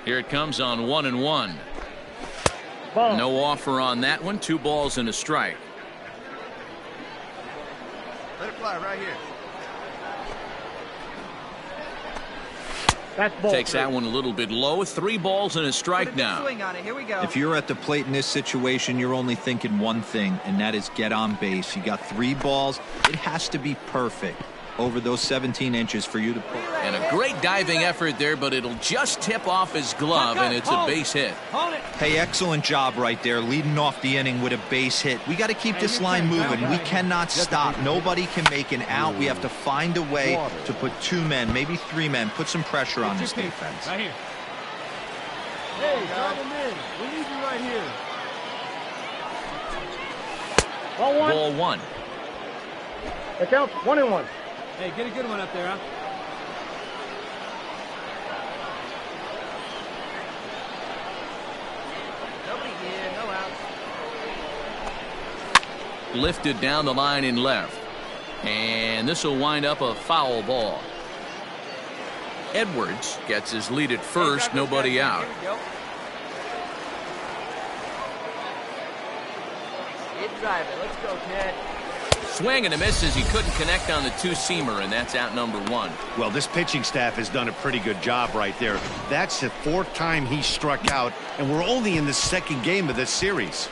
Here it comes on 1-1. Ball. No offer on that one. 2 balls and a strike. Let it fly right here. That's ball. Takes that one a little bit low. 3 balls and a strike now. Swing on it. Here we go. If you're at the plate in this situation, you're only thinking one thing, and that is get on base. You got 3 balls. It has to be perfect over those 17 inches for you to pull. And a great diving effort there, but it'll just tip off his glove, and it's a base hit. Hey, excellent job right there, leading off the inning with a base hit. We got to keep this line moving. We cannot stop. Nobody can make an out. We have to find a way to put 2 men, maybe 3 men, put some pressure on this defense. Right here. Hey, drop him in. We need you right here. Ball 1. Ball 1. It counts 1-1. Hey, get a good one up there, huh? Nobody here. No outs. Lifted down the line in left. And this will wind up a foul ball. Edwards gets his lead at first. Nobody out. Here we go. Get driving. Let's go, Ted. Swing and a miss as he couldn't connect on the 2-seamer, and that's out number 1. Well, this pitching staff has done a pretty good job right there. That's the 4th time he struck out, and we're only in the 2nd game of this series.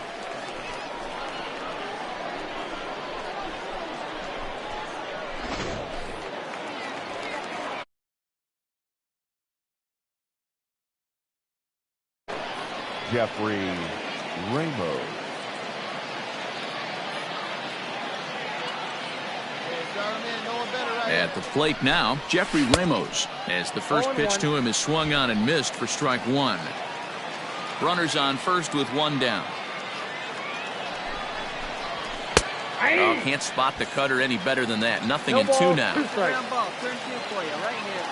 Jeffrey Ramos. At the plate now, Jeffrey Ramos, as the first pitch to him is swung on and missed for strike 1. Runners on first with 1 down. Oh, can't spot the cutter any better than that. Nothing in 2 now. Ground ball. Turn 2 for you right here.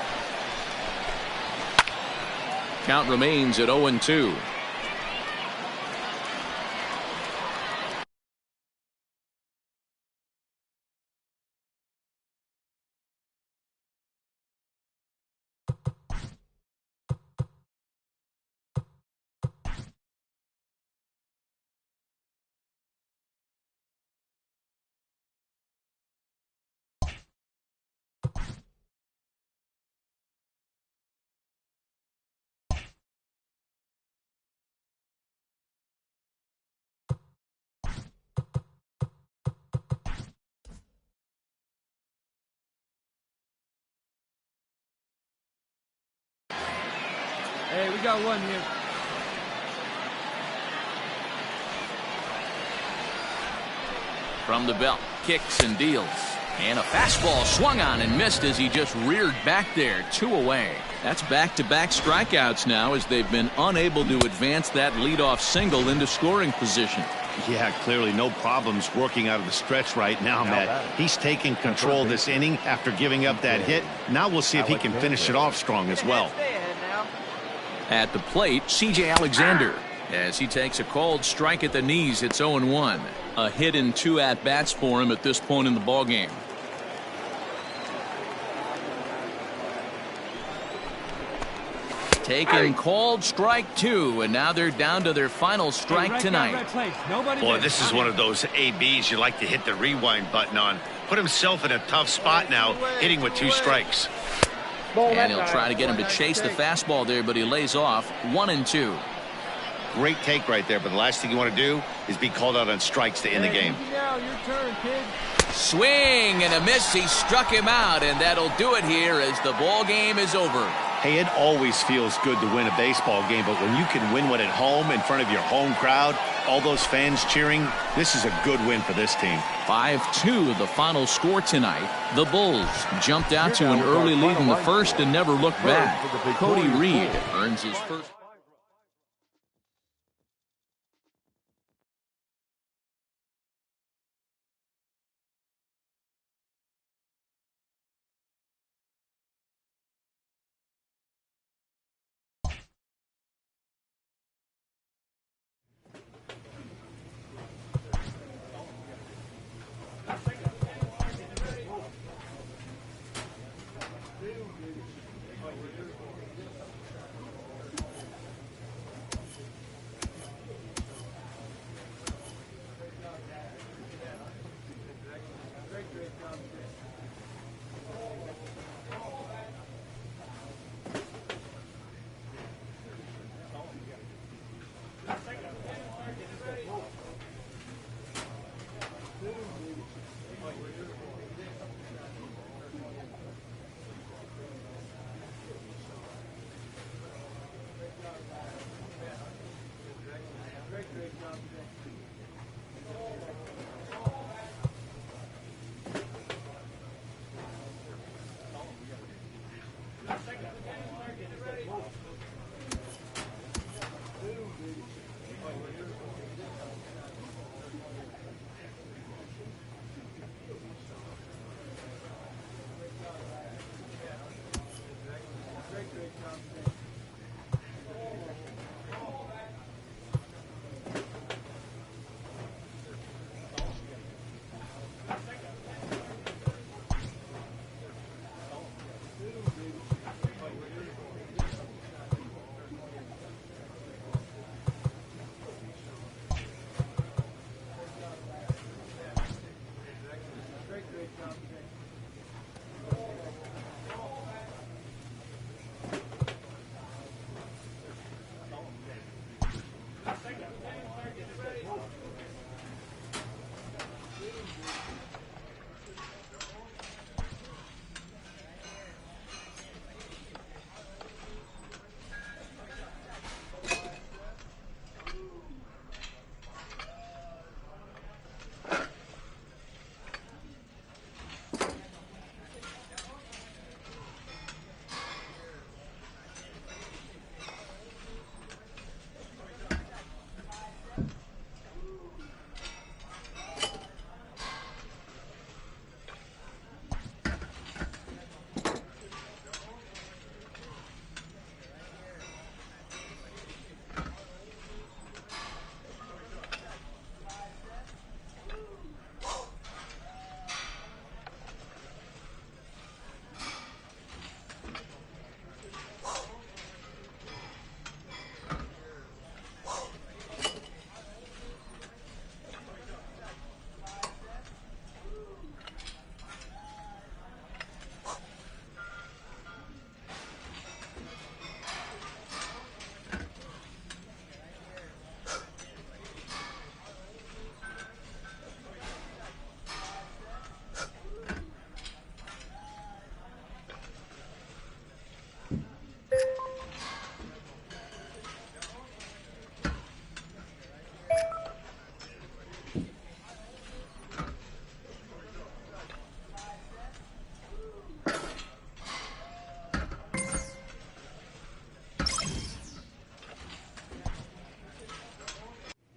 Count remains at 0-2. Hey, we got 1 here. From the belt, kicks and deals. And a fastball swung on and missed as he just reared back there. 2 away. That's back-to-back strikeouts now as they've been unable to advance that leadoff single into scoring position. Yeah, clearly no problems working out of the stretch right now, Matt. He's taking control of this inning after giving up that hit. Now we'll see if he can finish it off strong as well. Stay ahead now. At the plate, C.J. Alexander, as he takes a called strike at the knees. It's 0-1. A hit in 2 at-bats for him at this point in the ballgame. Taken called strike 2, and now they're down to their final strike tonight. Boy, this is one of those ABs you like to hit the rewind button on. Put himself in a tough spot now, hitting with 2 strikes. And he'll try to get him to chase the fastball there, but he lays off 1-2. Great take right there, but the last thing you want to do is be called out on strikes to end the game. Now your turn, kid. Swing and a miss. He struck him out, and that'll do it here as the ball game is over. Hey, it always feels good to win a baseball game, but when you can win one at home in front of your home crowd, all those fans cheering, this is a good win for this team. 5-2 the final score tonight. The Bulls jumped out to an early lead in the first and never looked back. Cody Reed earns his first.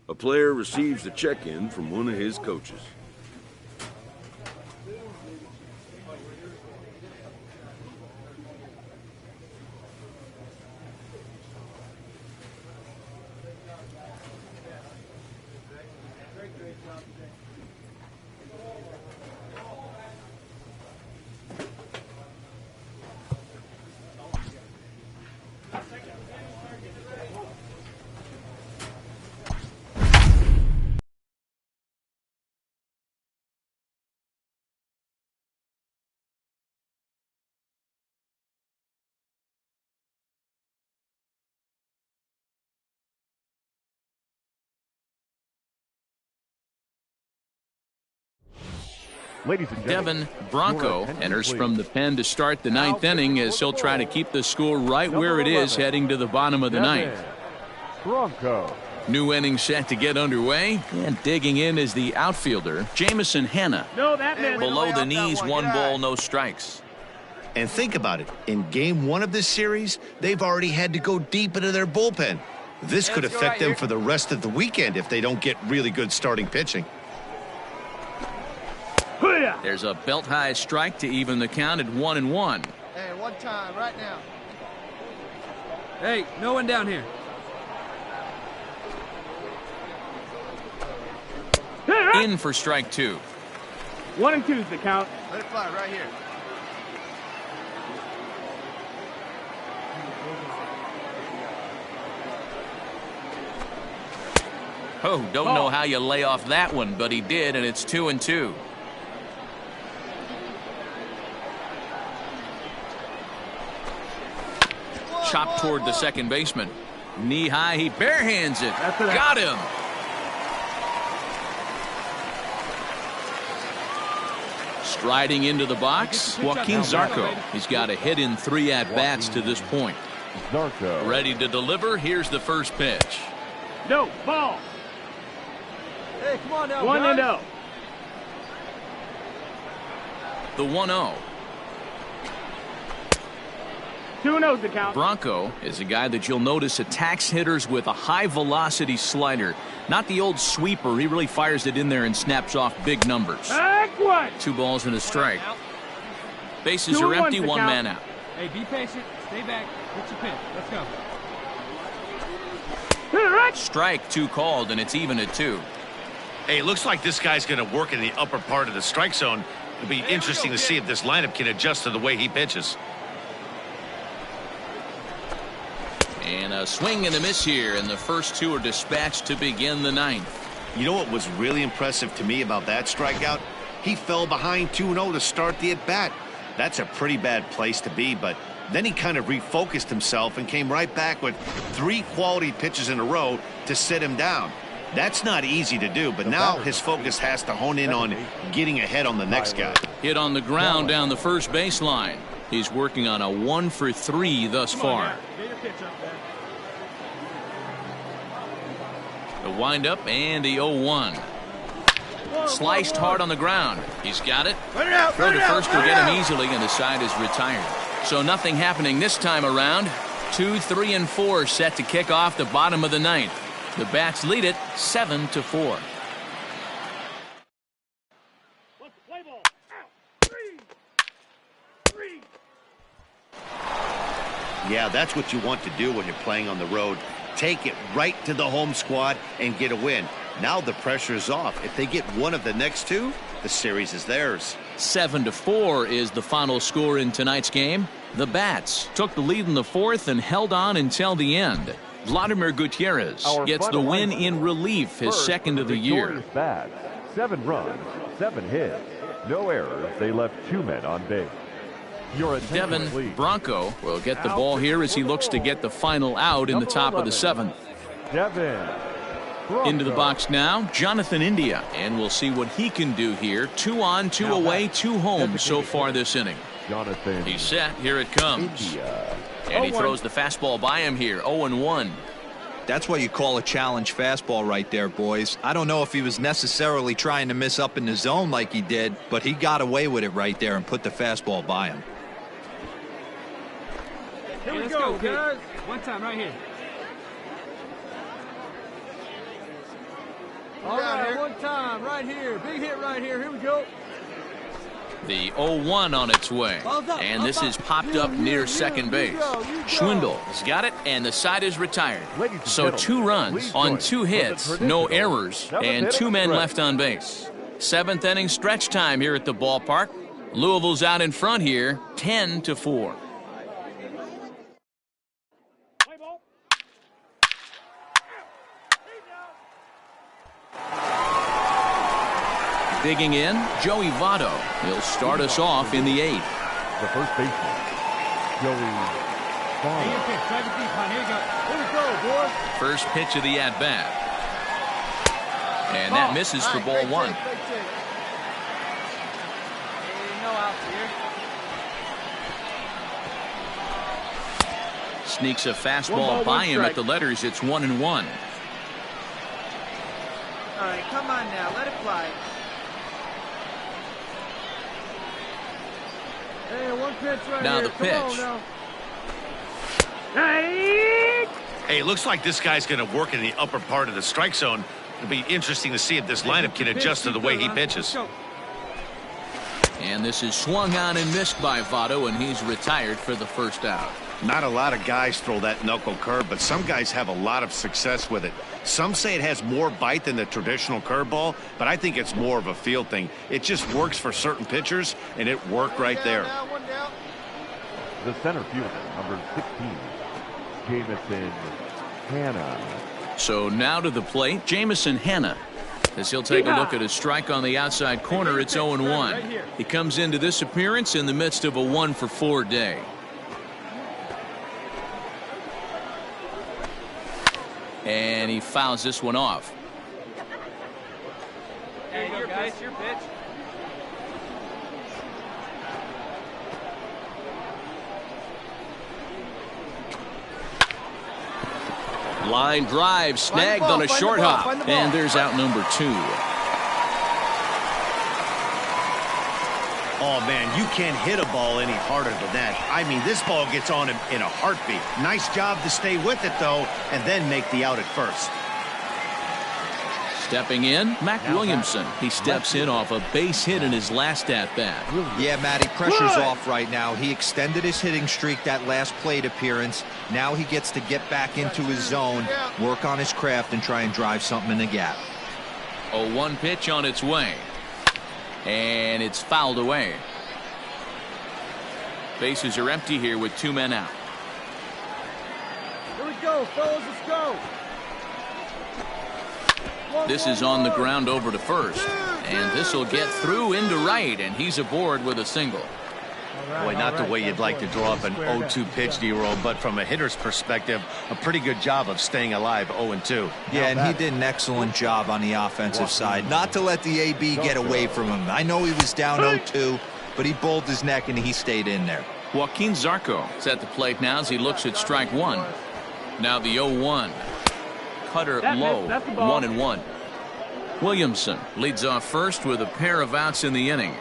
A player receives a check-in from one of his coaches. Ladies and gentlemen, Devin Bronco enters from the pen to start the ninth inning as he'll try to keep the score right where it is heading to the bottom of the ninth. Bronco. New inning set to get underway, and digging in is the outfielder, Jamison Hanna. No, that man. Below the knees, 1 ball, no strikes. And think about it. In game 1 of this series, they've already had to go deep into their bullpen. This could affect them for the rest of the weekend if they don't get really good starting pitching. There's a belt-high strike to even the count at 1-1. Hey, one time, right now. Hey, no one down here. In for strike 2. 1 and 2 is the count. Let it fly right here. Oh, don't know how you lay off that one, but he did, and it's 2-2. Chopped toward the second baseman. Knee high, he barehands it. Got him. Striding into the box, Joaquin Zarco. He's got a hit in 3 at-bats to this point. Zarco. Ready to deliver. Here's the first pitch. No, ball. Hey, come on now, 1-0. The 1-0. 2-0's the count. Bronco is a guy that you'll notice attacks hitters with a high-velocity slider. Not the old sweeper. He really fires it in there and snaps off big numbers. 2 balls and a strike. Bases are empty, 1 man out. Hey, be patient. Stay back. What's your pitch? Let's go. Strike 2 called, and it's even at 2. Hey, it looks like this guy's going to work in the upper part of the strike zone. It'll be interesting to see if this lineup can adjust to the way he pitches. And a swing and a miss here, and the first 2 are dispatched to begin the 9th. You know what was really impressive to me about that strikeout? He fell behind 2-0 to start the at-bat. That's a pretty bad place to be, but then he kind of refocused himself and came right back with 3 quality pitches in a row to sit him down. That's not easy to do, but now his focus has to hone in on getting ahead on the next guy. Hit on the ground down the first baseline. He's working on a 1 for 3 thus far. The windup and the 0-1. Sliced hard on the ground. He's got it. Throw to first will get him easily, and the side is retired. So nothing happening this time around. 2, 3, and 4 set to kick off the bottom of the 9th. The Bats lead it 7-4. Yeah, that's what you want to do when you're playing on the road. Take it right to the home squad and get a win. Now the pressure is off. If they get one of the next 2, the series is theirs. 7-4 is the final score in tonight's game. The Bats took the lead in the 4th and held on until the end. Vladimir Gutierrez gets the win in relief, his second of the year. Bats, 7 runs, 7 hits, no errors. They left 2 men on base. Devin Bronco will get the ball here as he looks to get the final out in the top of the 7th. Devin Into the box now, Jonathan India, and we'll see what he can do here. 2 on, 2 away, 2 home so far this inning. He's set. Here it comes. And he throws the fastball by him here. 0-1. That's what you call a challenge fastball right there, boys. I don't know if he was necessarily trying to miss up in the zone like he did, but he got away with it right there and put the fastball by him. Here we go, guys. One time right here. All right, one time right here. Big hit right here. Here we go. The 0-1 on its way. And this is popped up near second base. Schwindel has got it, and the side is retired. So 2 runs on 2 hits, no errors, and 2 men left on base. 7th inning stretch time here at the ballpark. Louisville's out in front here, 10-4. Digging in, Joey Votto. He'll start us off in the 8th. The first baseman, Joey Votto. Here we go, boys. First pitch of the at-bat. And that misses for ball 1. No outs here. Sneaks a fastball by him at the letters. It's 1-1. All right, come on now. Let it fly. Hey, one pitch right now here. The pitch. Hey, it looks like this guy's going to work in the upper part of the strike zone. It'll be interesting to see if this lineup can adjust to the way he pitches. And this is swung on and missed by Votto, and he's retired for the first out. Not a lot of guys throw that knuckle curve, but some guys have a lot of success with it. Some say it has more bite than the traditional curveball, but I think it's more of a feel thing. It just works for certain pitchers, and it worked right there. The center fielder, number 16, Jamison Hanna. So now to the plate, Jamison Hanna. As he'll take a look at a strike on the outside corner, it's 0-1. He comes into this appearance in the midst of a 1-for-4 day. And he fouls this one off. Hey, your pitch, your pitch. Line drive snagged on a short hop. And there's out number 2. Oh, man, you can't hit a ball any harder than that. I mean, this ball gets on him in a heartbeat. Nice job to stay with it, though, and then make the out at first. Stepping in, Mac Williamson. He steps in off a base hit in his last at-bat. Yeah, Matty, pressure's off right now. He extended his hitting streak that last plate appearance. Now he gets to get back into his zone, work on his craft, and try and drive something in the gap. 0-1 pitch on its way. And it's fouled away. Bases are empty here with 2 men out. Here we go, fellas, let's go. This is on the ground over to first. And this will get through into right, and he's aboard with a single. Boy, not the way you'd like to draw up an 0-2 pitch, D-roll, but from a hitter's perspective, a pretty good job of staying alive 0-2. Yeah, and he did an excellent job on the offensive side. Not to let the AB get away from him. I know he was down 0-2, but he bowled his neck and he stayed in there. Joaquin Zarco is at the plate now as he looks at strike one. Now the 0-1. Cutter low, 1-1. Williamson leads off first with a pair of outs in the inning.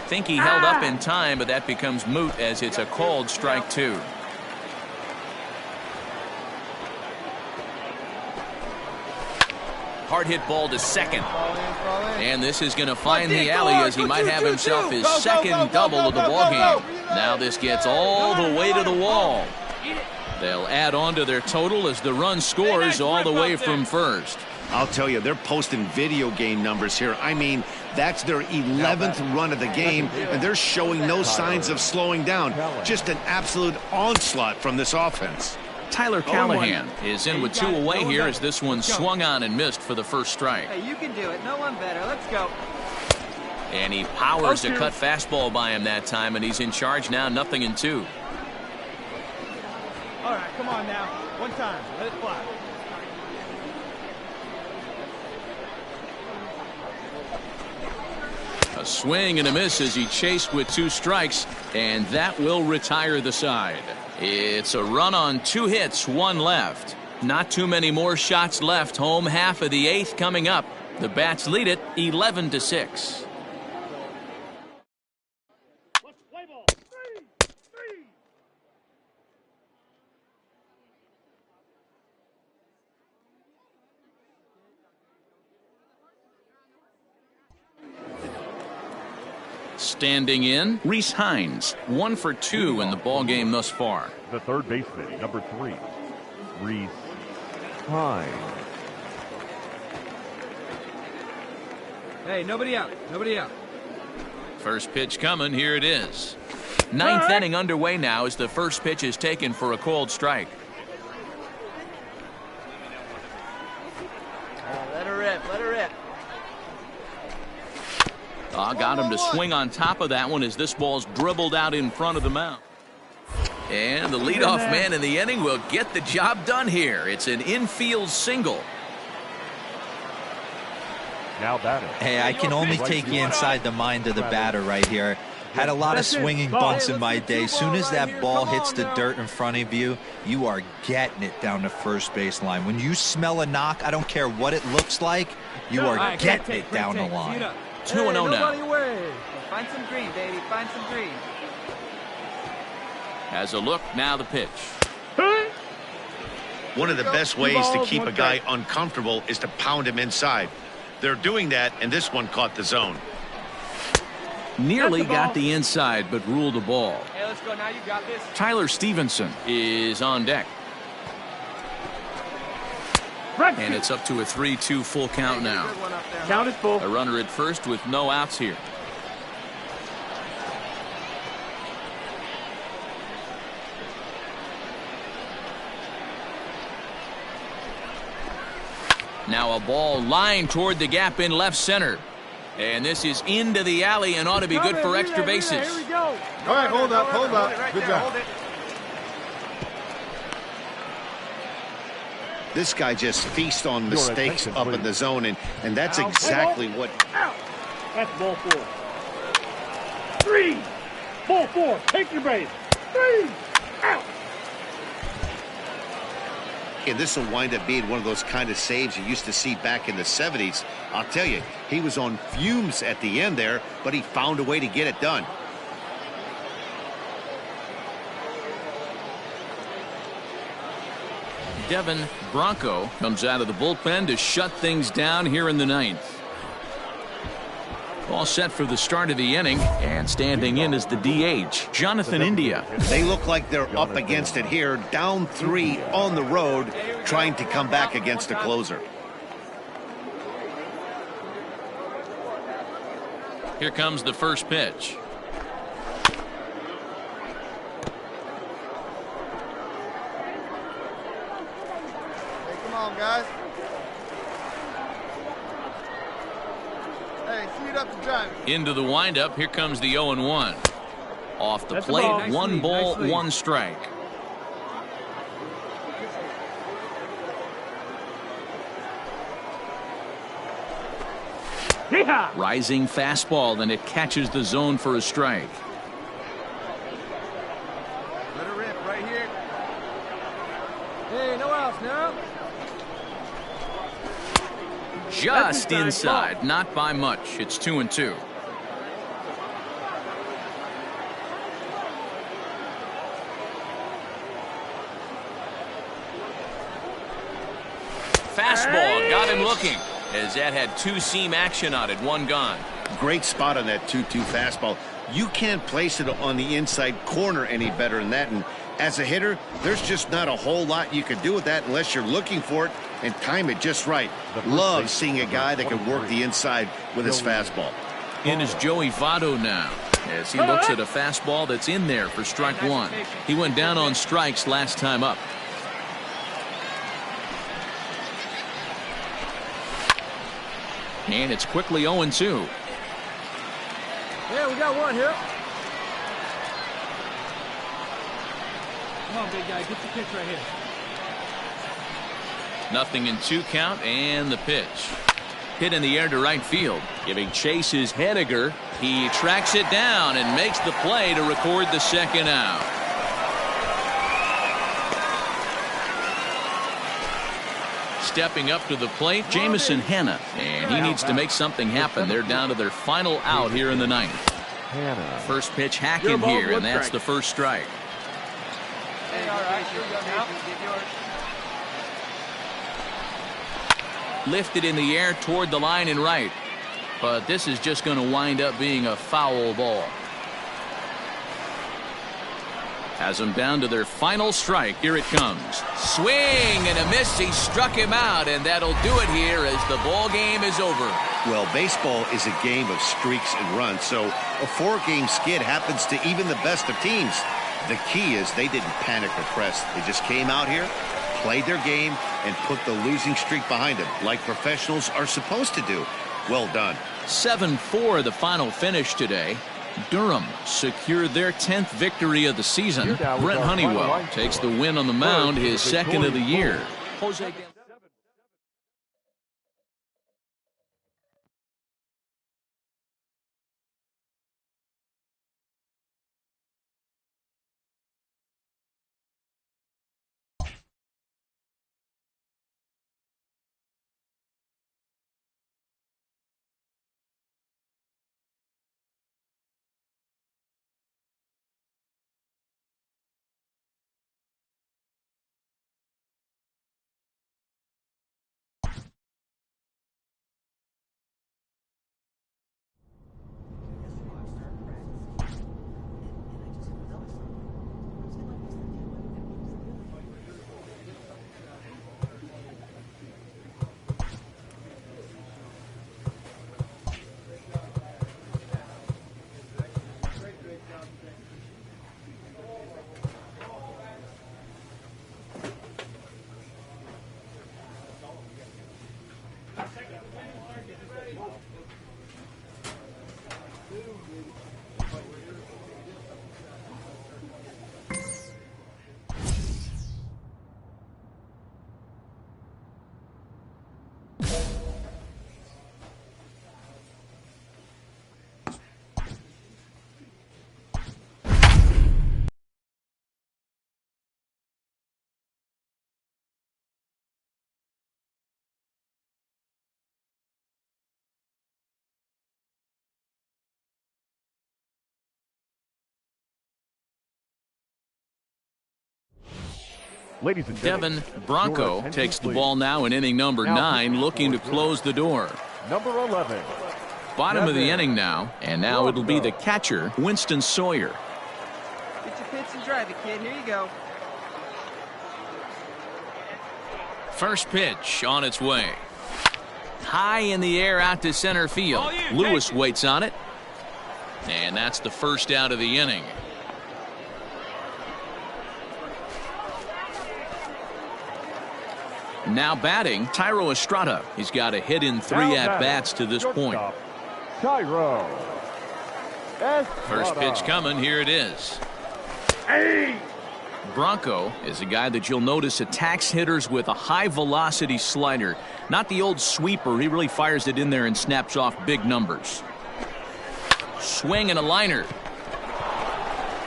Think he held up in time, but that becomes moot as it's a called strike 2. Hard hit ball to second. And this is going to find the alley as he might have himself his second double of the ballgame. Now this gets all the way to the wall. They'll add on to their total as the run scores all the way from first. I'll tell you, they're posting video game numbers here. I mean, that's their 11th run of the game, and they're showing no signs of slowing down. Just an absolute onslaught from this offense. Tyler Callahan is in with 2 away here as this one swung on and missed for the first strike. Hey, you can do it. No one better. Let's go. And he powers a cut fastball by him that time, and he's in charge now, 0-2. All right, come on now. One time. Let it fly. A swing and a miss as he chased with 2 strikes, and that will retire the side. It's a run on 2 hits, 1 left. Not too many more shots left. Home half of the 8th coming up. The Bats lead it 11-6. Standing in, Rhys Hines, 1 for 2 in the ballgame thus far. The third baseman, number 3, Rhys Hines. Hey, nobody out. Nobody out. First pitch coming. Here it is. 9th inning underway now as the first pitch is taken for a called strike. Let her rip. Let her rip. Got him to swing on top of that one as this ball's dribbled out in front of the mound. And the leadoff man in the inning will get the job done here. It's an infield single. Now batter. Hey, I can only take you inside the mind of the batter right here. Had a lot of swinging bunts in my day. Soon as that ball hits the dirt in front of you, you are getting it down the first base line. When you smell a knock, I don't care what it looks like, you are getting it down the line. 2-0 now. Find some green, baby. Find some green. Has a look. Now the pitch. One of the best ways to keep a guy uncomfortable is to pound him inside. They're doing that, and this one caught the zone. Nearly got the inside, but ruled a ball. Hey, let's go. Now you got this. Tyler Stevenson is on deck. And it's up to a 3-2 full count now. Count it full. A runner at first with no outs here. Now a ball lined toward the gap in left center. And this is into the alley and ought to be good for extra bases. Here we go. All right, hold up. Good job. This guy just feasts on mistakes up in the zone, and that's exactly what... Out. That's ball 4. 3. Ball 4. Take your base. 3. Out. And this will wind up being one of those kind of saves you used to see back in the 70s. I'll tell you, he was on fumes at the end there, but he found a way to get it done. Devin Bronco comes out of the bullpen to shut things down here in the ninth. All set for the start of the inning, and standing in is the DH, Jonathan India. They look like they're up against it here, down 3 on the road, trying to come back against a closer. Here comes the first pitch. Hey, come on, guys. Hey, see it up to drive. Into the windup. Here comes the 0-1. Off the That's a plate, ball. Nice one lead, ball, nice lead. one strike. Yeehaw! Rising fastball, and it catches the zone for a strike. Let her rip right here. Hey, no outs now. Just That's inside. inside, not by much. It's 2-2. Fastball got him looking, as that had two-seam action on it. One gone. Great spot on that 2-2 fastball. You can't place it on the inside corner any better than that. And as a hitter, there's just not a whole lot you can do with that unless you're looking for it and time it just right. Love seeing a guy that can work the inside with his fastball. In is Joey Votto now, as he looks at a fastball that's in there for strike one. He went down on strikes last time up. And it's quickly 0-2. Yeah, we got one here. Come on, big guy. Get the pitch right here. Nothing in 2 count, and the pitch. Hit in the air to right field. Giving chase is Henniger. He tracks it down and makes the play to record the second out. Stepping up to the plate, Jamison Hanna, and he needs to make something happen. They're down to their final out here in the ninth. Hannah. First pitch hacking here, and that's the first strike. Hey, all right. Here we go now. Get yours. Lifted in the air toward the line and right, but this is just going to wind up being a foul ball. Has them down to their final strike. Here it comes. Swing and a miss. He struck him out, and that'll do it here as the ball game is over. Well, baseball is a game of streaks and runs, so a 4-game skid happens to even the best of teams. The key is they didn't panic or press. They just came out here, played their game, and put the losing streak behind them, like professionals are supposed to do. Well done. 7-4 the final finish today. Durham secured their 10th victory of the season. Brent Honeywell takes the win on the mound, his second of the year. Jose Ladies and Devin gentlemen, Bronco your attention, takes the please. ball now in inning number Now 9, looking to close the door. Number 11. Bottom of the Devin inning now, and now it'll be the catcher, Winston Sawyer. Get your pitch and drive it, kid. Here you go. First pitch on its way. High in the air out to center field. Lewis waits on it. And that's the first out of the inning. Now batting, Thairo Estrada. He's got a hit in 3 at-bats to this point. Thairo Estrada. First pitch coming. Here it is. Bronco is a guy that you'll notice attacks hitters with a high-velocity slider. Not the old sweeper. He really fires it in there and snaps off big numbers. Swing and a liner.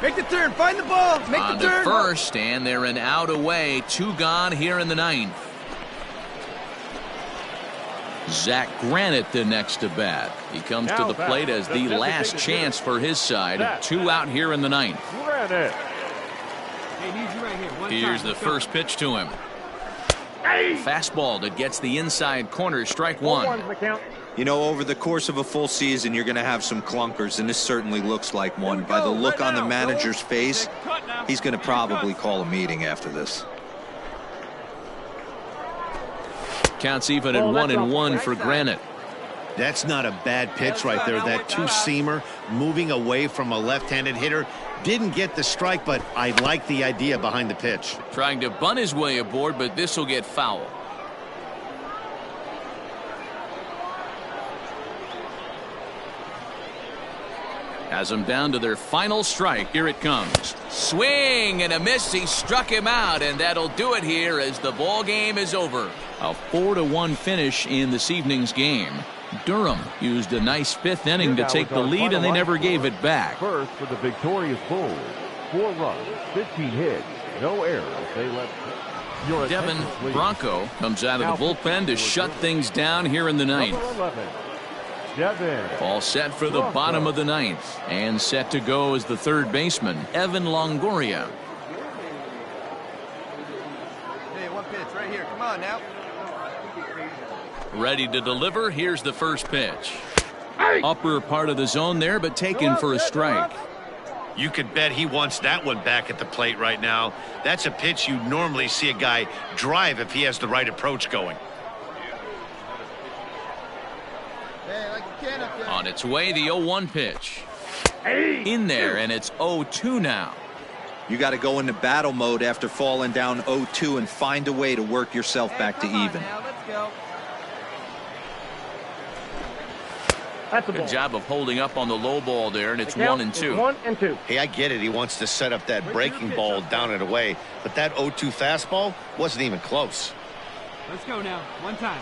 Make the turn. Find the ball. Make On the turn. to first, and they're an out away. 2 gone here in the 9th. Zach Granite the next to bat. He comes to the plate as the last chance for his side. 2 out here in the 9th. Granite. Here's the first pitch to him. Fastball that gets the inside corner. Strike 1. You know, over the course of a full season, you're going to have some clunkers, and this certainly looks like one. By the look on the manager's face, he's going to probably call a meeting after this. Counts even at 1-1 for Granite. That's not a bad pitch right there. That two-seamer moving away from a left-handed hitter. Didn't get the strike, but I like the idea behind the pitch. Trying to bunt his way aboard, but this will get foul. Has them down to their final strike. Here it comes. Swing and a miss. He struck him out, and that'll do it here as the ball game is over. A 4-1 finish in this evening's game. Durham used a nice 5th inning to take the lead, and they never gave it back. First for the victorious Bulls. 4 runs, 15 hits, no errors. They left. Devin Bronco comes out of the bullpen to shut things down here in the 9th. All set for the bottom of the 9th, and set to go as the third baseman, Evan Longoria. Hey, one pitch right here. Come on now. Ready to deliver. Here's the first pitch. Upper part of the zone there, but taken for a strike. You could bet he wants that one back at the plate right now. That's a pitch you normally see a guy drive if he has the right approach going. Hey, like you can up there. On its way, the 0-1 pitch. In there, and it's 0-2 now. You got to go into battle mode after falling down 0-2 and find a way to work yourself back to even. Now, let's go. That's a ball. Good job of holding up on the low ball there, and it's 1-2. 1-2. Hey, I get it. He wants to set up that breaking ball down and away, but that 0-2 fastball wasn't even close. Let's go now. One time.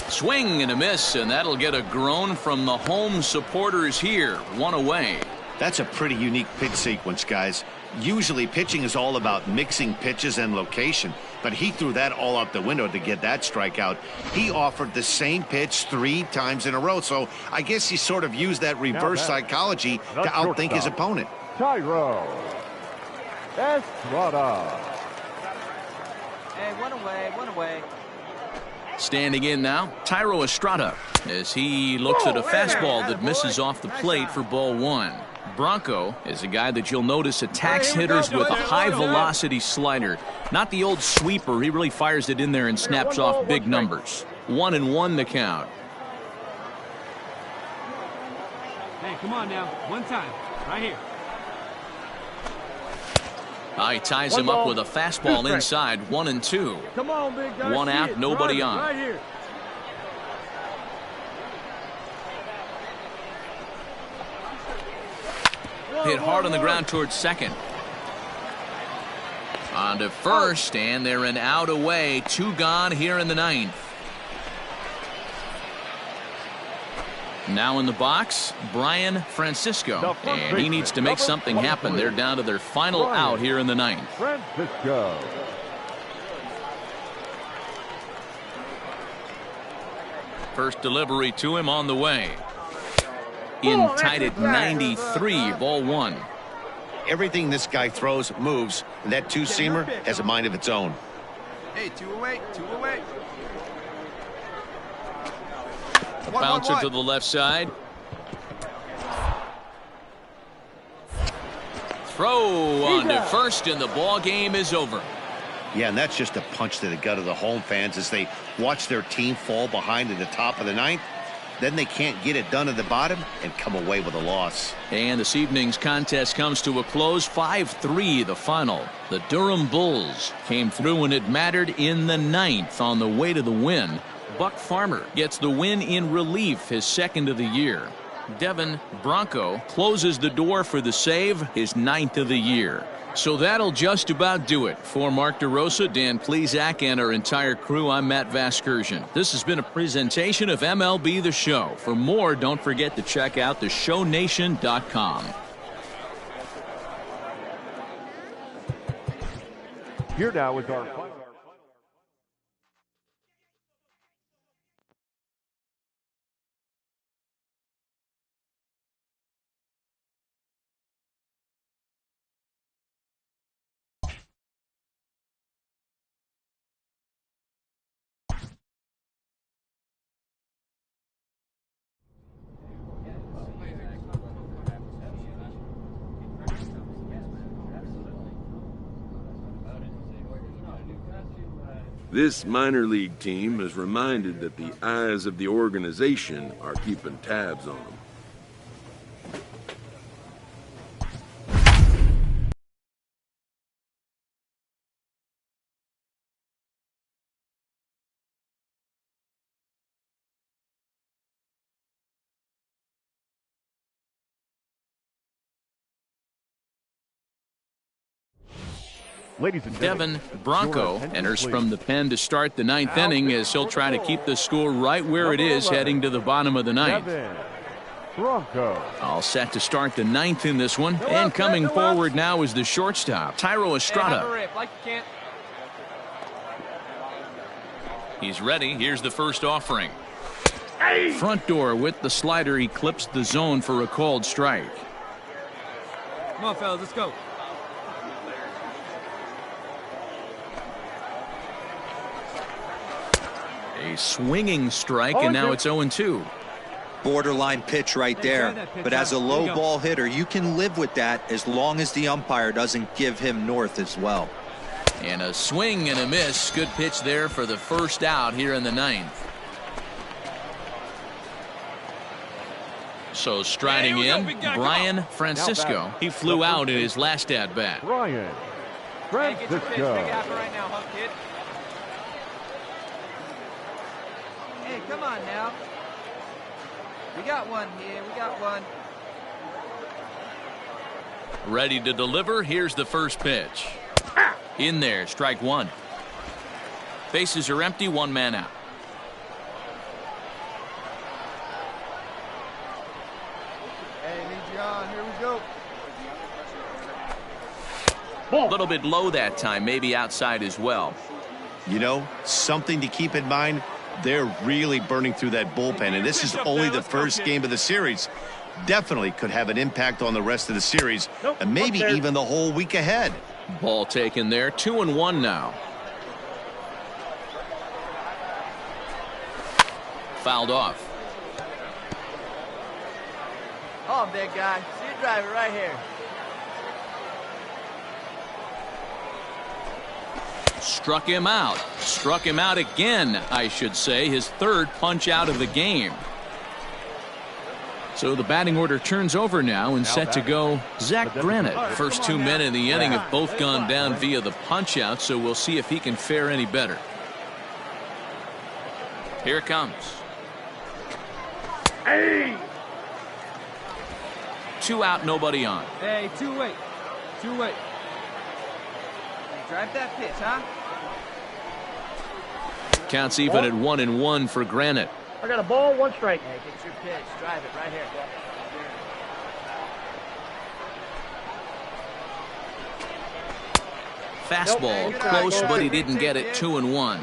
Swing and a miss, and that'll get a groan from the home supporters here. 1 away. That's a pretty unique pitch sequence, guys. Usually pitching is all about mixing pitches and location, but he threw that all out the window to get that strikeout. He offered the same pitch 3 times in a row, so I guess he sort of used that reverse psychology to outthink his opponent. Thairo Estrada. Hey, one away, one away. Standing in now, Thairo Estrada, as he looks at a fastball that misses off the plate for ball 1. Bronco is a guy that you'll notice attacks hitters with a high-velocity slider. Not the old sweeper. He really fires it in there and snaps off big numbers. 1-1 the count. Hey, come on now. One time. Right here. He ties him up with a fastball inside. 1-2. Come on, big guy. 1 out, nobody on. Right here. Hit hard on the ground towards second. On to first, and they're an out away. 2 gone here in the 9th. Now in the box, Brian Francisco, and he needs to make something happen. They're down to their final out here in the 9th. Francisco. First delivery to him on the way. In tight at 93, ball 1. Everything this guy throws moves, and that two-seamer has a mind of its own. Hey, two away. A bouncer to the left side. Throw on to first, and the ball game is over. Yeah, and that's just a punch to the gut of the home fans as they watch their team fall behind at the top of the ninth. Then they can't get it done at the bottom and come away with a loss. And this evening's contest comes to a close. 5-3 the final. The Durham Bulls came through when it mattered in the ninth on the way to the win. Buck Farmer gets the win in relief, his second of the year. Devin Bronco closes the door for the save, his ninth of the year. So that'll just about do it. For Mark DeRosa, Dan Plesac, and our entire crew, I'm Matt Vasgersian. This has been a presentation of MLB The Show. For more, don't forget to check out theshownation.com. Here now is our final. This minor league team is reminded that the eyes of the organization are keeping tabs on them. Ladies and gentlemen, Devin Bronco enters from the pen to start the ninth inning as he'll try to keep the score right where it is heading to the bottom of the ninth. Bronco. All set to start the ninth in this one. And coming forward now is the shortstop, Tyro Estrada. He's ready. Here's the first offering. Front door with the slider. He clips the zone for a called strike. Come on, fellas, let's go. A swinging strike, and now it's 0-2. Borderline pitch right there. But as a low ball hitter, you can live with that as long as the umpire doesn't give him north as well. And a swing and a miss. Good pitch there for the first out here in the ninth. So striding in, Brian Francisco. He flew out in his last at bat. Brian Francisco. Hey, come on now. We got one here. We got one. Ready to deliver. Here's the first pitch. In there, strike one. Bases are empty, one man out. Hey, lead you on. Here we go. A little bit low that time, maybe outside as well. You know, something to keep in mind. They're really burning through that bullpen, and this is only the first game of the series. Definitely could have an impact on the rest of the series, and maybe even the whole week ahead. Ball taken there, 2-1 now. Fouled off. Oh, big guy. See your driver right here. Struck him out. Struck him out again, I should say. His third punch out of the game. So the batting order turns over now and set to go Zach Granite. First 2 men in the inning have both gone down via the punch out, so we'll see if he can fare any better. Here it comes. Hey! 2 out, nobody on. Hey, two-way. Two-way. Drive that pitch, huh? Counts even at 1-1 for Granite. I got a ball, one strike. Hey, get your pitch. Drive it right here. Fastball close, but he didn't get it. 2-1.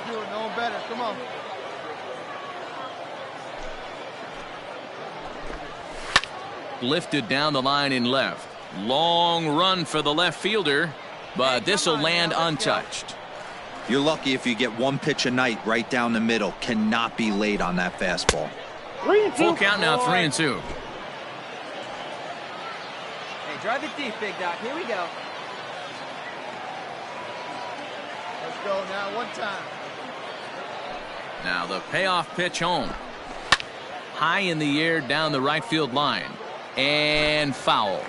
No better. Come on. lifted down the line in left. Long run for the left fielder, but this will land untouched. You're lucky if you get one pitch a night right down the middle. Cannot be late on that fastball. 3-2. Full count now, 3-2. Hey, drive it deep, Big Doc. Here we go. Let's go now, one time. Now the payoff pitch home. High in the air down the right field line. And foul.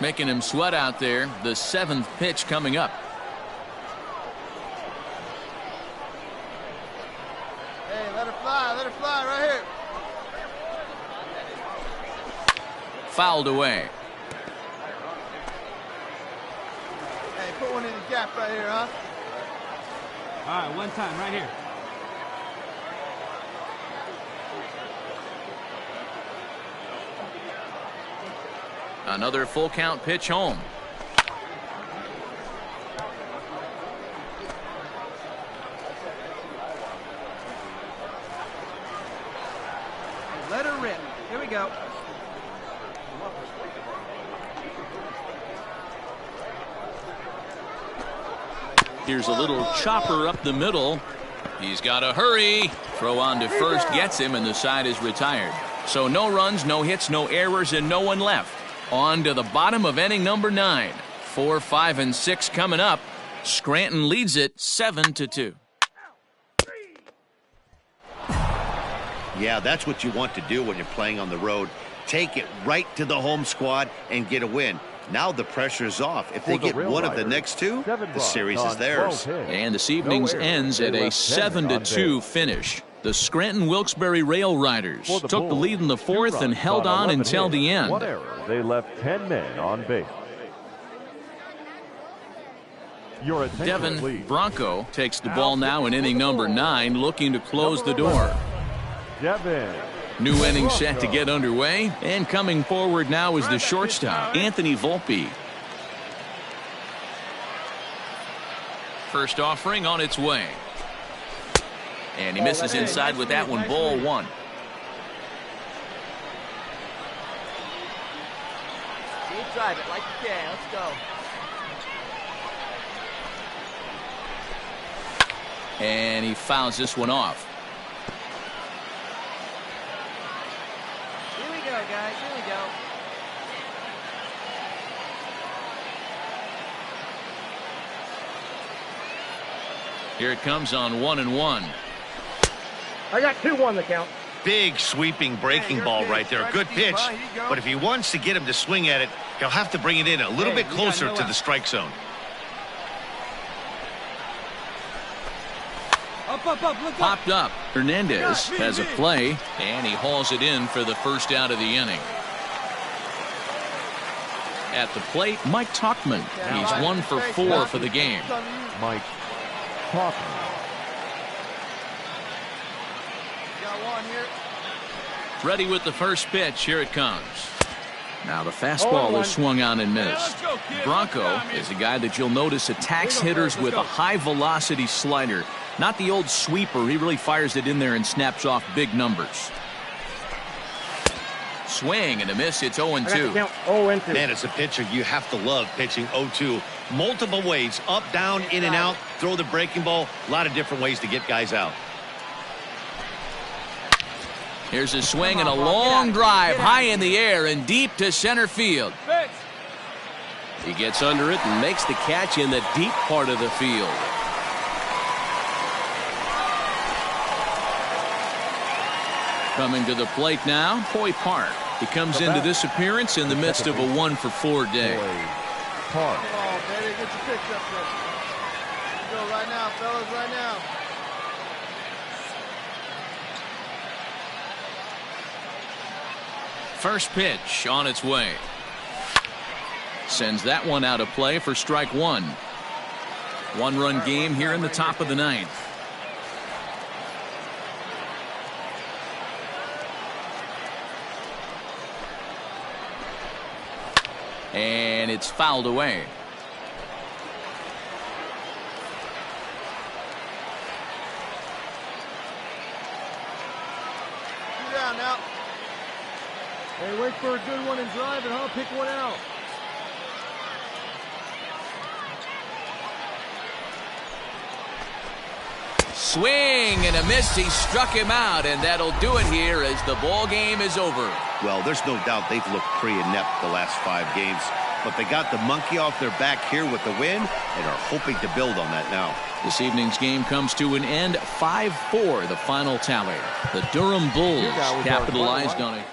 Making him sweat out there. The 7th pitch coming up. Hey, let her fly right here. Fouled away. Hey, put one in the gap right here, huh? All right, one time, right here. Another full count pitch home. Let her rip. Here we go. Here's a little chopper up the middle. He's got to hurry. Throw on to first gets him, and the side is retired. So no runs, no hits, no errors, and no one left. On to the bottom of inning number 9. 4, 5, and 6 coming up. Scranton leads it 7-2. Yeah, that's what you want to do when you're playing on the road. Take it right to the home squad and get a win. Now the pressure is off. If they get one of the next two, the series is theirs. And this evening's ends at a 7-2 finish. The Scranton Wilkes-Barre Rail Riders took the lead in the 4th and held on until the end. One error. They left 10 men on base. Your attention, Devin please. Bronco takes the ball now in inning number 9, looking to close the door. Devin. New inning set to get underway, and coming forward now is the shortstop, Anthony Volpe. First offering on its way. And he misses inside with that one, ball 1. Deep drive it like you can. Let's go. And he fouls this one off. Here we go, guys. Here we go. Here it comes on 1-1. I got 2-1 the count. Big sweeping breaking ball right there. Good pitch. But if he wants to get him to swing at it, he'll have to bring it in a little bit closer to the strike zone. Up, look up. Popped up. Hernandez has a play, and he hauls it in for the first out of the inning. At the plate, Mike Tauchman. He's 1 for 4 for the game. Mike Tauchman. Ready with the first pitch. Here it comes. Now the fastball is swung on and missed. Bronco is a guy that you'll notice attacks hitters with a high velocity slider. Not the old sweeper. He really fires it in there and snaps off big numbers. Swing and a miss. It's 0-2. Man, as a pitcher, you have to love pitching 0-2. Multiple ways, up, down, in and out, throw the breaking ball. A lot of different ways to get guys out. Here's a swing and a long drive high in the air and deep to center field. He gets under it and makes the catch in the deep part of the field. Coming to the plate now, Hoy Park. He comes into this appearance in the midst of a 1 for 4 day. Park. Come on, baby. Get your pitch up there. Let's go right now, fellas, right now. First pitch on its way. Sends that one out of play for strike 1. 1-run game here in the top of the 9th. And it's fouled away. Down now. Hey, wait for a good one and drive it, huh? Pick one out. Swing and a miss. He struck him out, and that'll do it here as the ball game is over. Well, there's no doubt they've looked pretty inept the last 5 games, but they got the monkey off their back here with the win and are hoping to build on that now. This evening's game comes to an end. 5-4 the final tally. The Durham Bulls capitalized on it.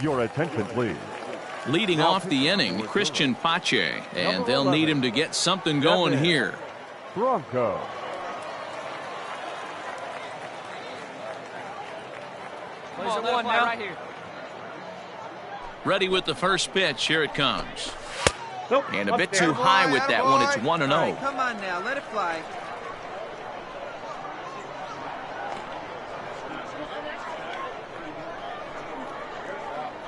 Your attention, please. Leading off the inning, Christian Pache, and they'll need him to get something going here. Bronco. Plays it one now. Right here. Ready with the first pitch. Here it comes. Nope, and a bit too high with that one. It's 1-0. Right, come on now, let it fly.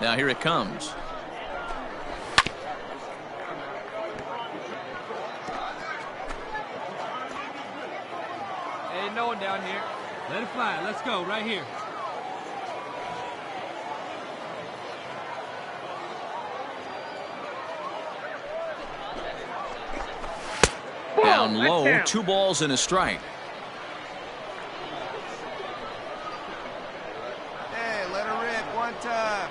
Now here it comes. Ain't no one down here. Let it fly. Let's go right here. Down low, 2 balls and a strike. Hey, let her rip one time.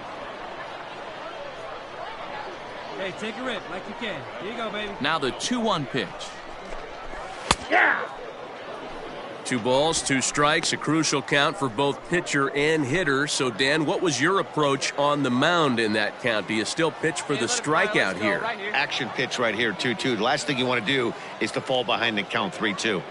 Hey, take a rip like you can. Here you go, baby. Now the 2-1 pitch. Yeah! 2 balls, 2 strikes, a crucial count for both pitcher and hitter. So, Dan, what was your approach on the mound in that count? Do you still pitch for the strikeout here? Right here? Action pitch right here, 2-2. The last thing you want to do is to fall behind and count 3-2.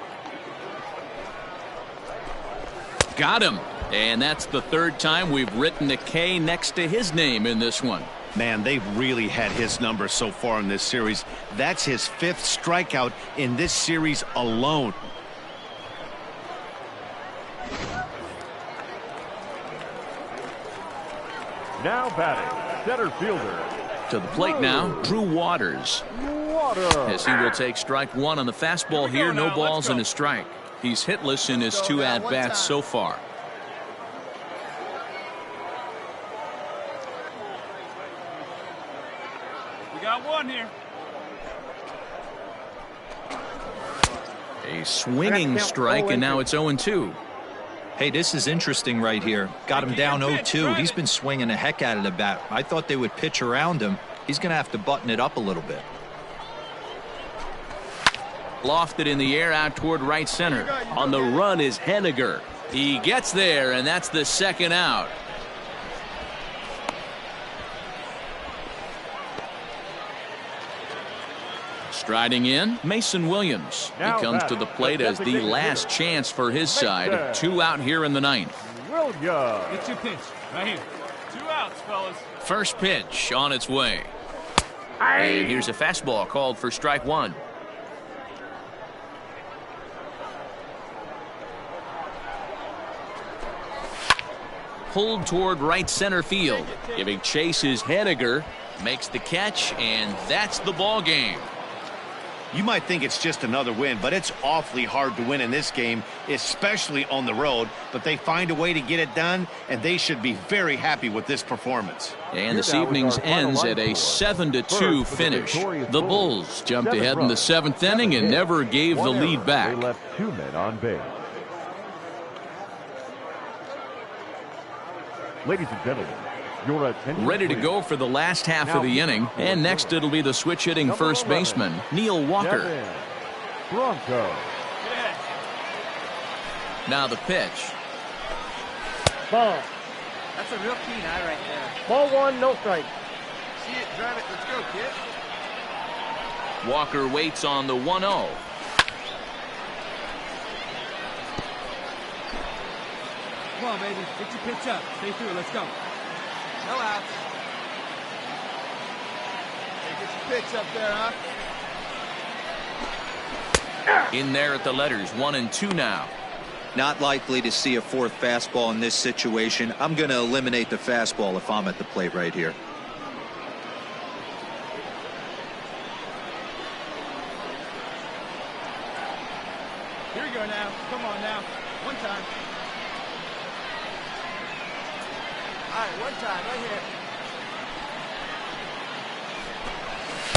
Got him. And that's the 3rd time we've written a K next to his name in this one. Man, they've really had his number so far in this series. That's his 5th strikeout in this series alone. Now batting, center fielder. To the plate now, Drew Waters. As he will take strike 1 on the fastball here. No balls and a strike. He's hitless in his 2 at-bats so far. We got one here. A swinging strike, and now it's 0-2. Hey, this is interesting right here. Got him down 0-2. He's been swinging the heck out of the bat. I thought they would pitch around him. He's going to have to button it up a little bit. Lofted in the air out toward right center. On the run is Henniger. He gets there, and that's the 2nd out. Striding in, Mason Williams. He comes to the plate as the last chance for his side. 2 out here in the 9th. Get your pitch right here. 2 outs, fellas. First pitch on its way. And here's a fastball called for strike 1. Pulled toward right center field. Giving chase is Henniger. Makes the catch, and that's the ball game. You might think it's just another win, but it's awfully hard to win in this game, especially on the road. But they find a way to get it done, and they should be very happy with this performance. And this evening's ends at a 7-2 finish. The Bulls jumped ahead in the 7th inning and never gave the lead back. They left 2 men on base. Ladies and gentlemen, your attention. Ready to go for the last half of the inning. And next it'll be the switch-hitting first baseman, Neil Walker. Bronco. Now the pitch. Ball. That's a real keen eye right there. Ball 1, no strike. See it, drive it. Let's go, kid. Walker waits on the 1-0. Come on, baby. Get your pitch up. Stay through it. Let's go. No outs. Hey, get your pitch up there, huh? In there at the letters, 1-2 now. Not likely to see a 4th fastball in this situation. I'm going to eliminate the fastball if I'm at the plate right here. Here we go now. Come on now. One time. All right, one time, right here.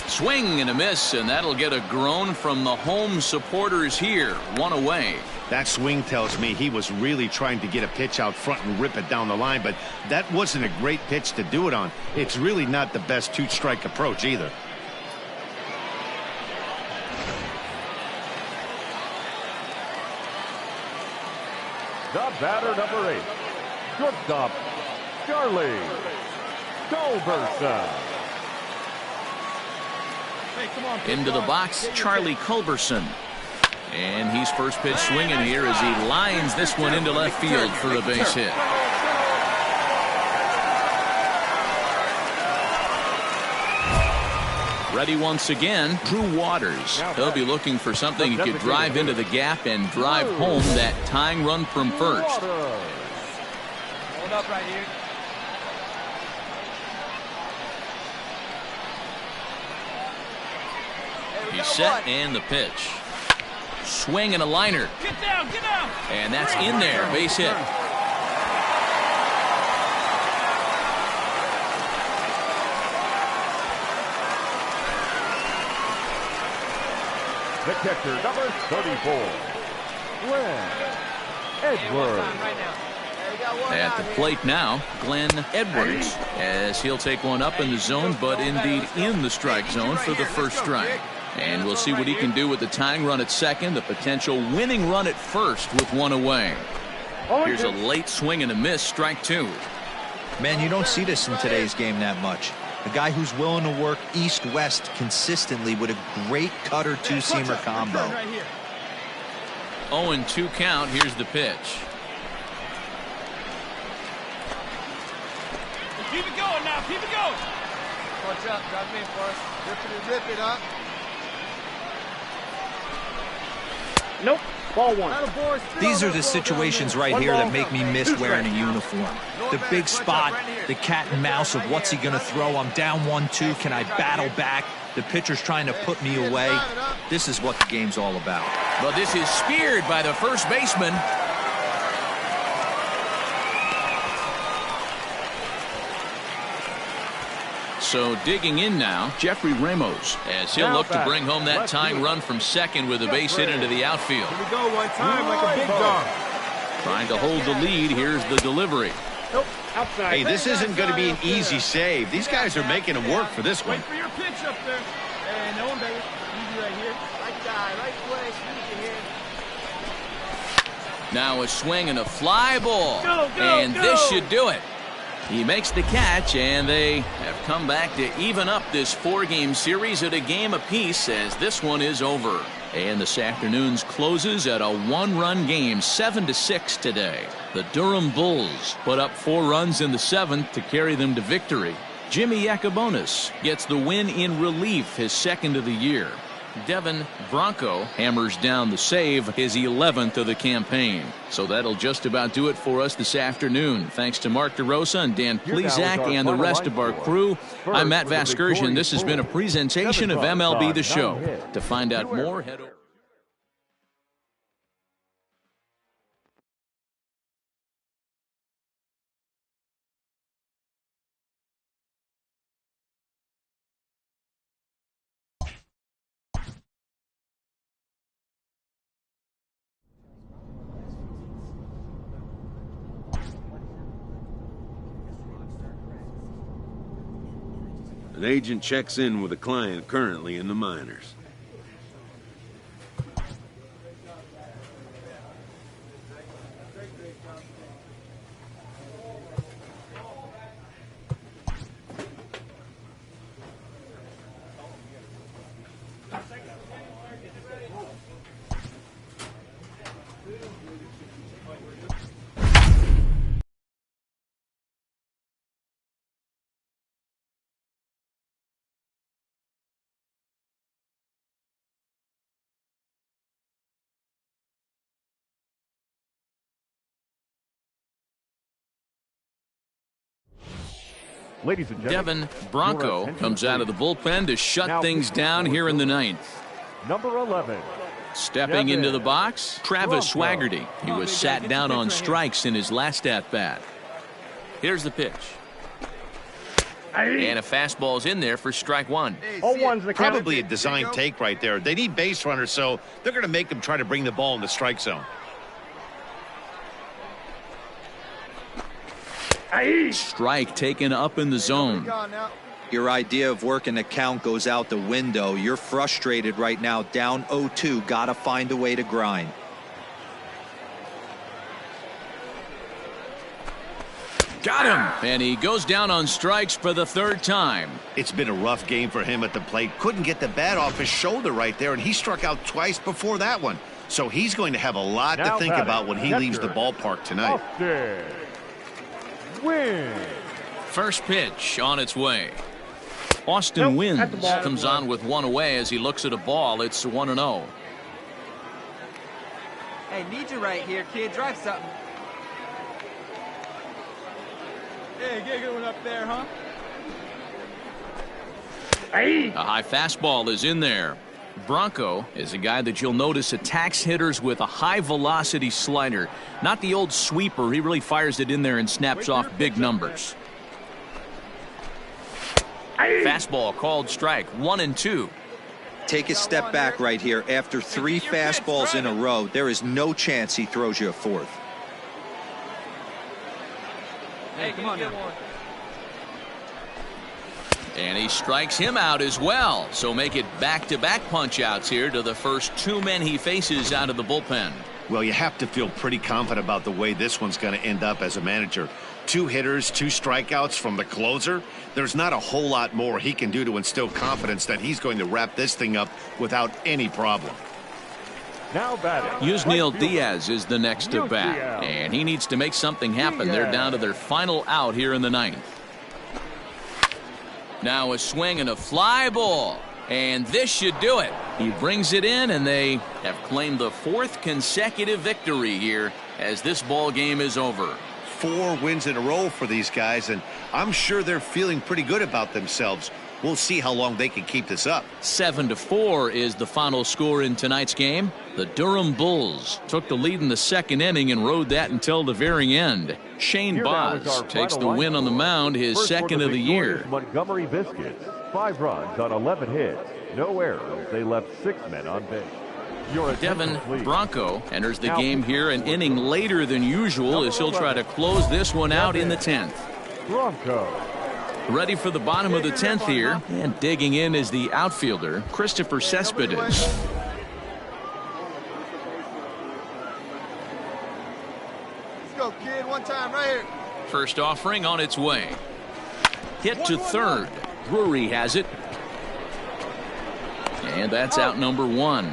Swing and a miss, and that'll get a groan from the home supporters here. 1 away. That swing tells me he was really trying to get a pitch out front and rip it down the line, but that wasn't a great pitch to do it on. It's really not the best 2-strike approach either. The batter, number 8. Shortstop, Charlie Culberson. Hey, come on. Into the box, Charlie Culberson. And he's first pitch swinging here as he lines this one into left field for a base hit. Ready once again, Drew Waters. He'll be looking for something he could drive into the gap and drive home that tying run from first. Hold up right here. He's set and the pitch. Swing and a liner. Get down, get down. And that's in there, base hit. The catcher, number 34, Glenn Edwards. At the plate now, Glenn Edwards, as he'll take one up in the zone, but indeed in the strike zone for the first strike. And we'll see what he can do with the tying run at second, the potential winning run at first with 1 away. Here's a late swing and a miss, strike 2. Man, you don't see this in today's game that much. A guy who's willing to work east-west consistently with a great cutter two-seamer combo. 0-2 count. Here's the pitch. Keep it going now. Keep it going. Watch out. Drive me in for us. Rip it, huh? Nope. Ball 1. These are the situations right here that make me miss wearing a uniform. The big spot, the cat and mouse of what's he going to throw. I'm down 1-2. Can I battle back? The pitcher's trying to put me away. This is what the game's all about. But this is speared by the first baseman. So digging in now, Jeffrey Ramos, as he'll look to bring home that tying run from second with a base hit into the outfield. Here we go one time like a big dog. Trying to hold the lead. Here's the delivery. Nope. Outside. Hey, this isn't going to be an easy save. These guys are making him work for this one. Wait for your pitch up there. Hey, no one, baby. Easy right here. Right guy, right place. Easy here. Now a swing and a fly ball. And this should do it. He makes the catch, and they have come back to even up this 4-game series at a game apiece as this one is over. And this afternoon's closes at a 1-run game, 7-6 today. The Durham Bulls put up 4 runs in the 7th to carry them to victory. Jimmy Yacobonis gets the win in relief, his second of the year. Devin Bronco hammers down the save, his 11th of the campaign. So that'll just about do it for us this afternoon. Thanks to Mark DeRosa and Dan Plesac and the rest of our crew. I'm Matt Vasgersian. This has been a presentation of MLB The Show. To find out more, head over. An agent checks in with a client currently in the minors. Ladies and gentlemen, Devin Bronco comes out of the bullpen to shut things down here in the ninth. Number 11. Stepping into the box, Travis Swaggerty. He was sat down on strikes in his last at-bat. Here's the pitch. And a fastball's in there for strike one. Probably a design take right there. They need base runners, so they're going to make them try to bring the ball in the strike zone. Strike taken up in the zone. Your idea of working the count goes out the window. You're frustrated right now, down 0-2. Got to find a way to grind. Got him! And he goes down on strikes for the third time. It's been a rough game for him at the plate. Couldn't get the bat off his shoulder right there, and he struck out twice before that one. So he's going to have a lot to think about when he leaves the ballpark tonight. Win. First pitch on its way. Austin Wynns comes on with one away as he looks at a ball. It's 1-0. Hey, need you right here, kid. Drive something. Hey, get a good one up there, huh? A high fastball is in there. Bronco is a guy that you'll notice attacks hitters with a high-velocity slider. Not the old sweeper. He really fires it in there and snaps off big numbers. Fastball called strike, 1-2. Take a step back right here. After 3 fastballs in a row, there is no chance he throws you a fourth. Hey, come on now. And he strikes him out as well. So make it back-to-back punch-outs here to the first 2 men he faces out of the bullpen. Well, you have to feel pretty confident about the way this one's going to end up as a manager. 2 hitters, 2 strikeouts from the closer. There's not a whole lot more he can do to instill confidence that he's going to wrap this thing up without any problem. Now batting. Yusniel Diaz is the next to bat, and he needs to make something happen. They're down to their final out here in the ninth. Now a swing and a fly ball, and this should do it. He brings it in, and they have claimed the 4th consecutive victory here as this ball game is over. 4 wins in a row for these guys, and I'm sure they're feeling pretty good about themselves. We'll see how long they can keep this up. 7-4 is the final score in tonight's game. The Durham Bulls took the lead in the second inning and rode that until the very end. Shane Baz takes the win on the mound, his second of the year. Montgomery Biscuits, 5 runs on 11 hits, no errors. They left 6 men on base. Devin Bronco enters the game here an inning later than usual as he'll try to close this one out in the 10th. Bronco. Ready for the bottom of the 10th here, and digging in is the outfielder, Christopher Cespedes. Let's go, kid. One time right here. First offering on its way. Hit to third. Drury has it. And that's out number 1.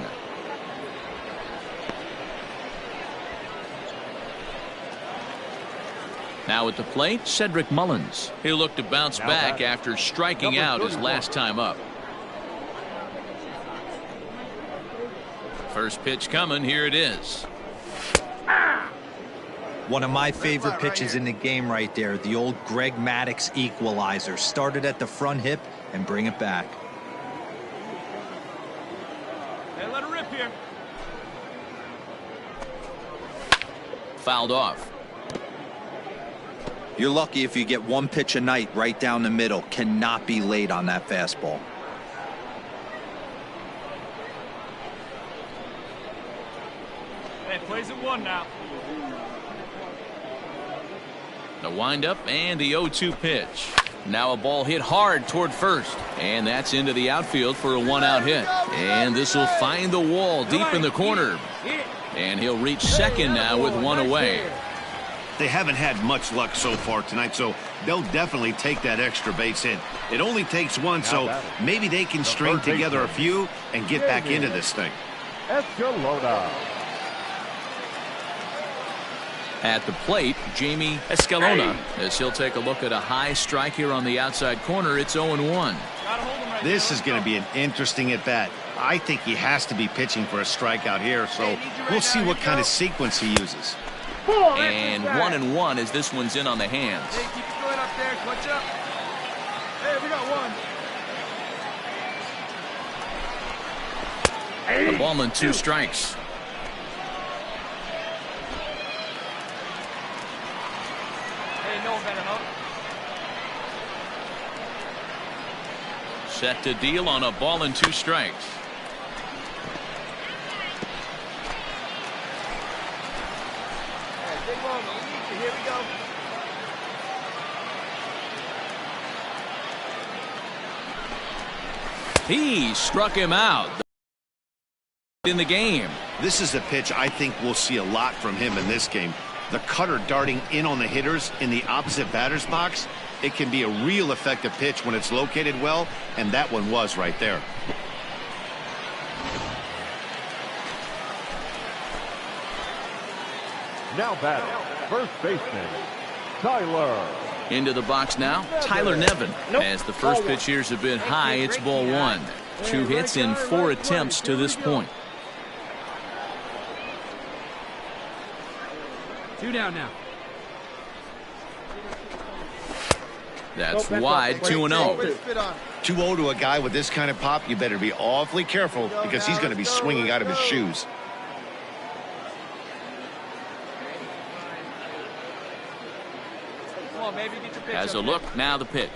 Now at the plate, Cedric Mullins. He'll look to bounce back after striking out his last time up. First pitch coming. Here it is. One of my favorite pitches in the game right there. The old Greg Maddux equalizer. Started at the front hip and bring it back. Hey, let her rip here. Fouled off. You're lucky if you get one pitch a night right down the middle. Cannot be late on that fastball. Hey, plays at 1 now. The windup and the 0-2 pitch. Now a ball hit hard toward first. And that's into the outfield for a 1-out hit. And this will find the wall deep in the corner. And he'll reach second now with one away. They haven't had much luck so far tonight, so they'll definitely take that extra base hit. It only takes one, so maybe they can string together a few and get back into this thing. Escalona. At the plate, Jamie Escalona, as he'll take a look at a high strike here on the outside corner. It's 0-1. This is going to be an interesting at-bat. I think he has to be pitching for a strikeout here, so we'll see what kind of sequence he uses. And 1-1 as this one's in on the hands. Hey, keep it going up there. Clutch up. Hey, we got one. A ball and 2 strikes. Hey, no better, huh? Set to deal on a ball and 2 strikes. Hey, big one. Here we go. He struck him out in the game. This is a pitch I think we'll see a lot from him in this game. The cutter darting in on the hitters in the opposite batter's box. It can be a real effective pitch when it's located well, and that one was right there. Now batting, first baseman, Tyler. Into the box now, Tyler Nevin. As the first pitch here's a bit high, it's ball 1. 2 hits in 4 attempts to this point. 2 down now. That's wide, 2-0. 2-0 to a guy with this kind of pop, you better be awfully careful because he's going to be swinging out of his shoes. Has a look, now the pitch.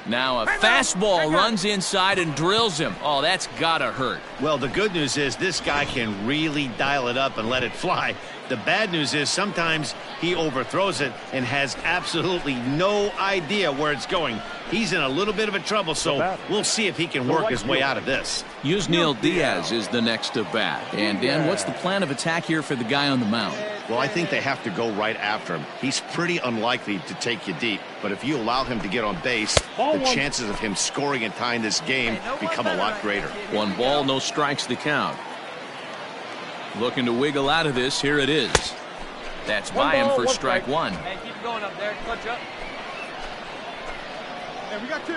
Now a fastball runs inside and drills him. Oh, that's gotta hurt. Well, the good news is this guy can really dial it up and let it fly. The bad news is sometimes he overthrows it and has absolutely no idea where it's going. He's in a little bit of a trouble, so we'll see if he can work his way out of this. Yusniel Diaz is the next to bat. And Dan, what's the plan of attack here for the guy on the mound? Well, I think they have to go right after him. He's pretty unlikely to take you deep, but if you allow him to get on base, the chances of him scoring and tying this game become a lot greater. 1 ball, no strikes to count. Looking to wiggle out of this. Here it is. That's by him for strike 1. Hey, keep going up there. Clutch up. Hey, we got 2.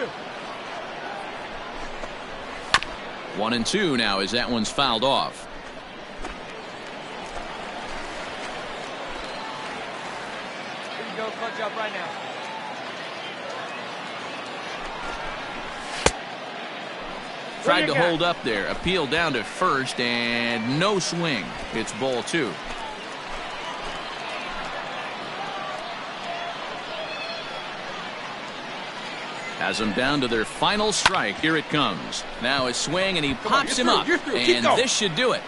1-2 now as that one's fouled off. Here you go. Clutch up right now. Tried to hold up there. Appeal down to first and no swing. It's ball 2. Has them down to their final strike. Here it comes. Now a swing and he pops him up. And this should do it.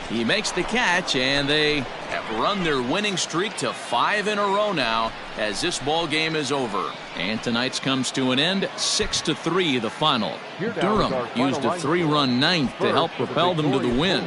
He makes the catch and they have run their winning streak to 5 in a row now as this ball game is over. And tonight's comes to an end, 6-3 the final. Durham used a 3-run ninth to help propel them to the win.